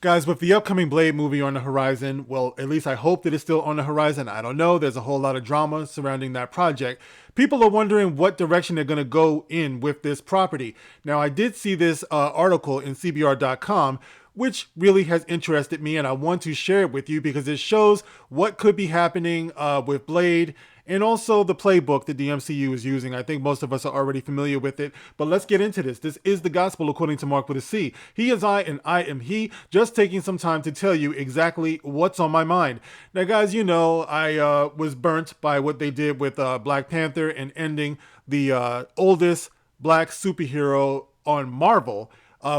Guys, with the upcoming Blade movie on the horizon, well, at least I hope that it's still on the horizon. I don't know. There's a whole lot of drama surrounding that project. People are wondering what direction they're going to go in with this property. Now, I did see this article in CBR.com, which really has interested me, and I want to share it with you because it shows what could be happening with Blade and also the playbook that the MCU is using. I think most of us are already familiar with it, but let's get into this. This is the gospel according to Mark with a C. He is I and I am he, just taking some time to tell you exactly what's on my mind. Now, guys, you know, I was burnt by what they did with Black Panther and ending the oldest black superhero on Marvel,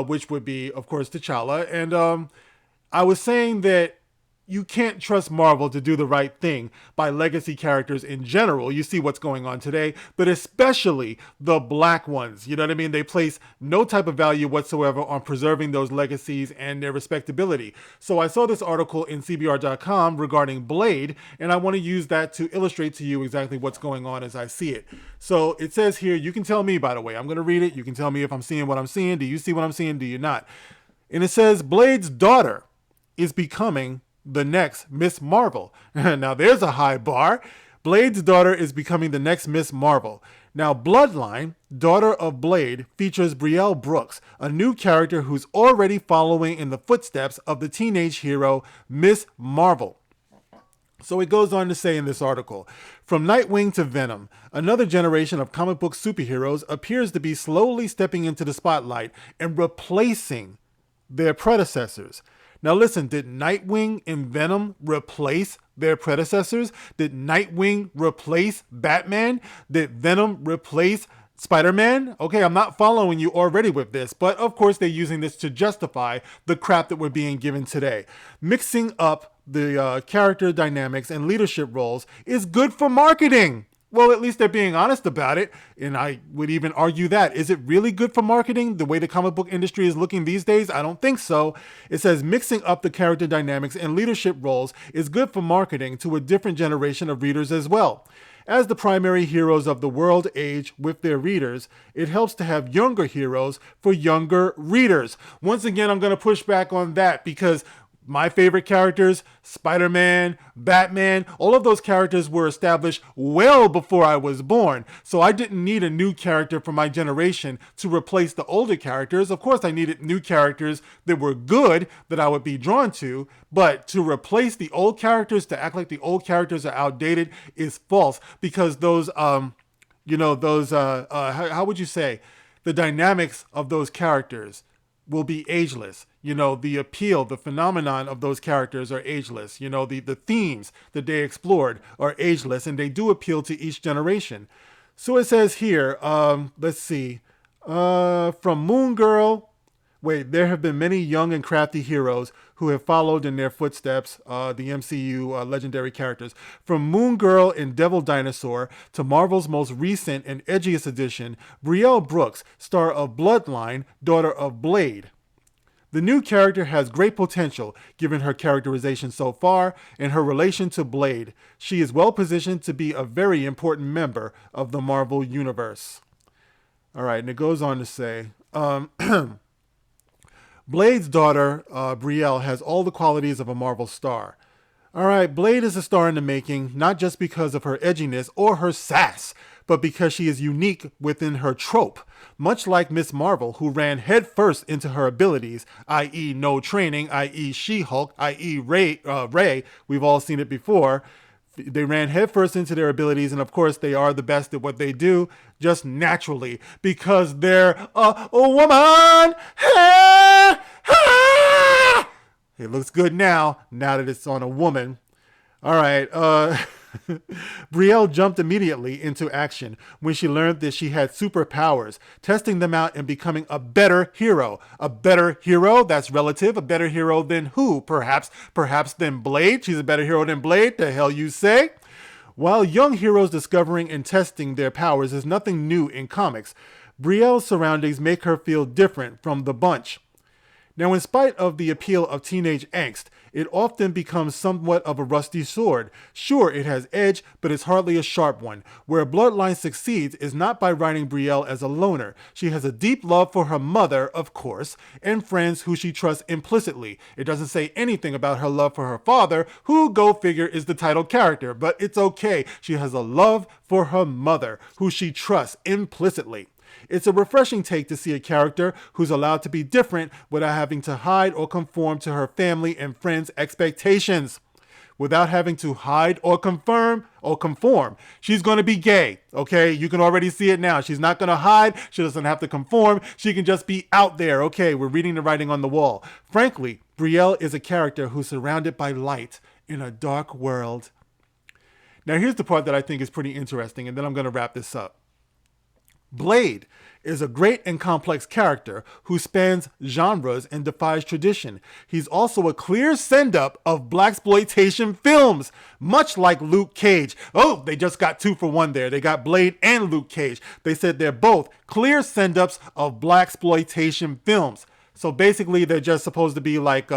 which would be, of course, T'Challa. And I was saying that you can't trust Marvel to do the right thing by legacy characters in general. You see what's going on today, but especially the black ones. You know what I mean? They place no type of value whatsoever on preserving those legacies and their respectability. So I saw this article in CBR.com regarding Blade, and I want to use that to illustrate to you exactly what's going on as I see it. So it says here, you can tell me, by the way, I'm going to read it. You can tell me if I'm seeing what I'm seeing. Do you see what I'm seeing? Do you not? And it says, Blade's daughter is becoming the next Miss Marvel. Now there's a high bar. Blade's daughter is becoming the next Miss Marvel. Now Bloodline, daughter of Blade, features Brielle Brooks, a new character who's already following in the footsteps of the teenage hero Miss Marvel. So it goes on to say in this article, from Nightwing to Venom, another generation of comic book superheroes appears to be slowly stepping into the spotlight and replacing their predecessors. Now listen, did Nightwing and Venom replace their predecessors? Did Nightwing replace Batman? Did Venom replace Spider-Man? Okay, I'm not following you already with this, but of course they're using this to justify the crap that we're being given today. Mixing up the character dynamics and leadership roles is good for marketing. Well, at least they're being honest about it, and I would even argue that. Is it really good for marketing, the way the comic book industry is looking these days? I don't think so. It says mixing up the character dynamics and leadership roles is good for marketing to a different generation of readers as well. As the primary heroes of the world age with their readers, it helps to have younger heroes for younger readers. Once again, I'm going to push back on that because my favorite characters, Spider-Man, Batman, all of those characters were established well before I was born. So I didn't need a new character for my generation to replace the older characters. Of course, I needed new characters that were good that I would be drawn to. But to replace the old characters, to act like the old characters are outdated is false because those, how would you say, the dynamics of those characters will be ageless. You know, the appeal, the phenomenon of those characters are ageless. You know, the themes that they explored are ageless, and they do appeal to each generation. So it says here, let's see, from Moon Girl. Wait, there have been many young and crafty heroes who have followed in their footsteps, the MCU legendary characters. From Moon Girl and Devil Dinosaur to Marvel's most recent and edgiest addition, Brielle Brooks, star of Bloodline, daughter of Blade. The new character has great potential, given her characterization so far and her relation to Blade. She is well positioned to be a very important member of the Marvel Universe. All right, and it goes on to say, Blade's daughter, Brielle, has all the qualities of a Marvel star. All right, Blade is a star in the making, not just because of her edginess or her sass, but because she is unique within her trope. Much like Miss Marvel, who ran headfirst into her abilities, i.e. no training, i.e. She-Hulk, i.e. Ray, we've all seen it before. They ran headfirst into their abilities, and of course they are the best at what they do, just naturally, because they're a woman. It looks good now that it's on a woman. All right, Brielle jumped immediately into action when she learned that she had superpowers, testing them out and becoming a better hero. A better hero? That's relative. A better hero than who? Perhaps than Blade. She's a better hero than Blade. The hell you say? While young heroes discovering and testing their powers is nothing new in comics, Brielle's surroundings make her feel different from the bunch. Now, in spite of the appeal of teenage angst, it often becomes somewhat of a rusty sword. Sure, it has edge, but it's hardly a sharp one. Where Bloodline succeeds is not by writing Brielle as a loner. She has a deep love for her mother, of course, and friends who she trusts implicitly. It doesn't say anything about her love for her father, who, go figure, is the title character, but it's okay. She has a love for her mother, who she trusts implicitly. It's a refreshing take to see a character who's allowed to be different without having to hide or conform to her family and friends' expectations. Without having to hide or conform. She's going to be gay, okay? You can already see it now. She's not going to hide. She doesn't have to conform. She can just be out there, okay? We're reading the writing on the wall. Frankly, Brielle is a character who's surrounded by light in a dark world. Now, here's the part that I think is pretty interesting, and then I'm going to wrap this up. Blade is a great and complex character who spans genres and defies tradition. He's also a clear send-up of blaxploitation films, much like Luke Cage. Oh, they just got 2 for 1 there. They got Blade and Luke Cage. They said they're both clear send-ups of blaxploitation films. So basically, they're just supposed to be like,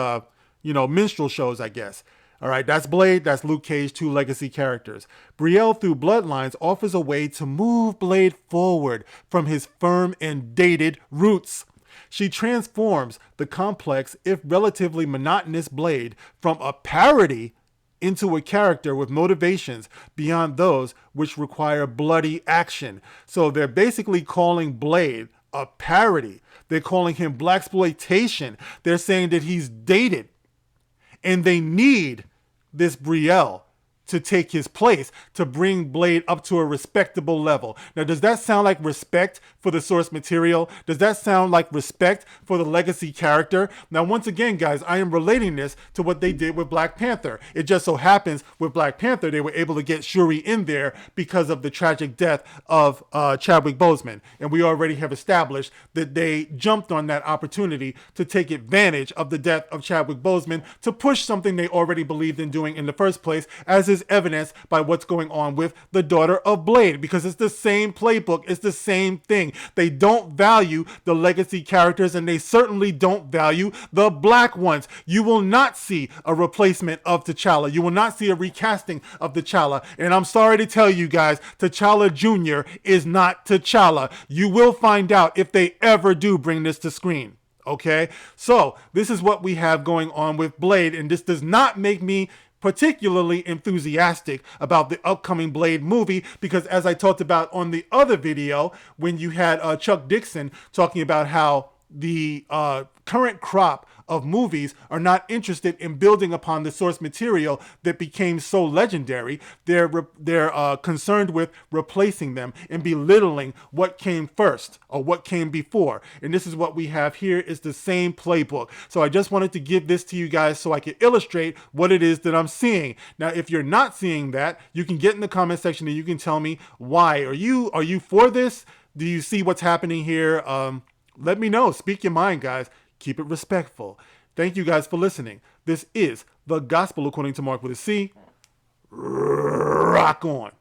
minstrel shows, I guess. All right, that's Blade, that's Luke Cage, 2 legacy characters. Brielle, through Bloodlines, offers a way to move Blade forward from his firm and dated roots. She transforms the complex, if relatively monotonous Blade from a parody into a character with motivations beyond those which require bloody action. So they're basically calling Blade a parody. They're calling him blaxploitation. They're saying that he's dated. And they need this Brielle to take his place, to bring Blade up to a respectable level. Now, does that sound like respect for the source material? Does that sound like respect for the legacy character? Now, once again, guys, I am relating this to what they did with Black Panther. It just so happens with Black Panther, they were able to get Shuri in there because of the tragic death of Chadwick Boseman. And we already have established that they jumped on that opportunity to take advantage of the death of Chadwick Boseman to push something they already believed in doing in the first place, as is evidenced by what's going on with the daughter of Blade, because it's the same playbook, it's the same thing. They don't value the legacy characters, and they certainly don't value the black ones. You will not see a replacement of T'Challa. You will not see a recasting of T'Challa. And I'm sorry to tell you guys, T'Challa Jr. is not T'Challa. You will find out if they ever do bring this to screen. Okay, so this is what we have going on with Blade, and this does not make me particularly enthusiastic about the upcoming Blade movie, because as I talked about on the other video, when you had Chuck Dixon talking about how the current crop of movies are not interested in building upon the source material that became so legendary. They're concerned with replacing them and belittling what came first or what came before. And this is what we have here, is the same playbook. So I just wanted to give this to you guys so I could illustrate what it is that I'm seeing. Now, if you're not seeing that, you can get in the comment section and you can tell me why. Are you for this? Do you see what's happening here? Let me know. Speak your mind, guys. Keep it respectful. Thank you guys for listening. This is The Gospel According to Mark with a C. Rock on.